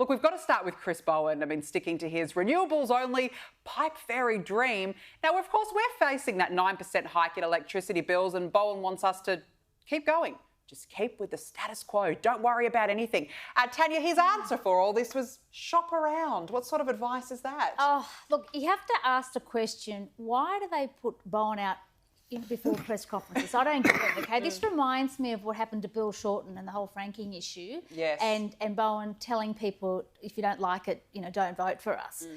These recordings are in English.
Look, we've got to start with Chris Bowen. I mean, sticking to his renewables-only pipe fairy dream. Now, of course, we're facing that 9% hike in electricity bills, and Bowen wants us to keep going. Just keep with the status quo. Don't worry about anything. Tanya, his answer for all this was shop around. What sort of advice is that? Oh, look, you have to ask the question, why do they put Bowen out before press conferences? I don't get it, OK? This reminds me of what happened to Bill Shorten and the whole franking issue. Yes. And Bowen telling people, if you don't like it, don't vote for us.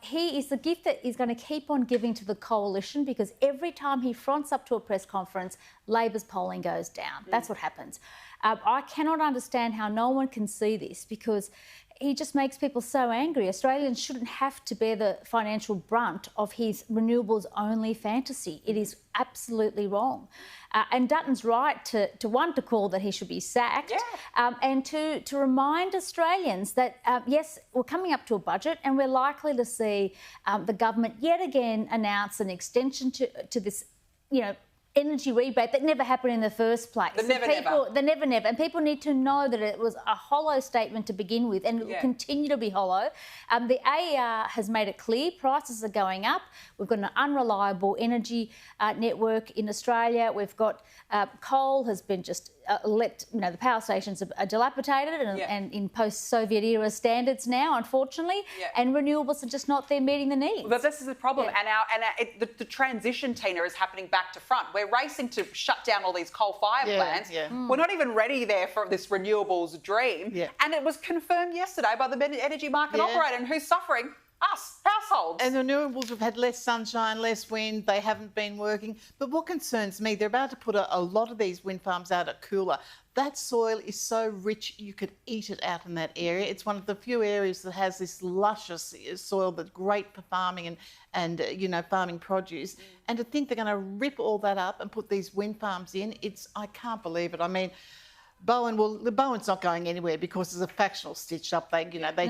He is the gift that he's going to keep on giving to the coalition, because every time he fronts up to a press conference, Labor's polling goes down. That's what happens. I cannot understand how no one can see this, because he just makes people so angry. Australians shouldn't have to bear the financial brunt of his renewables-only fantasy. It is absolutely wrong. And Dutton's right to call that he should be sacked, and to remind Australians that, yes, we're coming up to a budget and we're likely to see the government yet again announce an extension to this, energy rebate that never happened in the first place. The never. And people need to know that it was a hollow statement to begin with, and it will continue to be hollow. The AER has made it clear prices are going up. We've got an unreliable energy network in Australia. We've got coal has been just the power stations are dilapidated and in post-Soviet era standards now, unfortunately, and renewables are just not there meeting the needs. But this is the problem, and the transition, Teena, is happening back to front. We're racing to shut down all these coal-fired plants. We're not even ready there for this renewables dream. And it was confirmed yesterday by the energy market operator, and who's suffering? Us, households. And the renewables have had less sunshine, less wind, they haven't been working. But what concerns me, they're about to put a lot of these wind farms out at Coolah. That soil is so rich you could eat it out in that area. It's one of the few areas that has this luscious soil that's great for farming and farming produce. And to think they're going to rip all that up and put these wind farms in, I can't believe it. I mean, Bowen's not going anywhere because there's a factional stitch up. They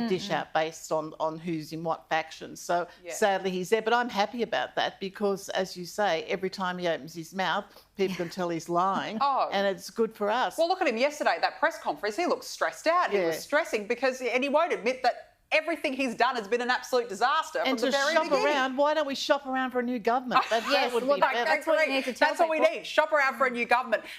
dish out based on who's in what faction. So sadly he's there. But I'm happy about that because, as you say, every time he opens his mouth, people can tell he's lying, and it's good for us. Well, look at him yesterday at that press conference. He looked stressed out. He was stressing and he won't admit that everything he's done has been an absolute disaster from the very beginning. Around, why don't we shop around for a new government? That would be better. That's what we need to tell That's what we need. Shop around for a new government.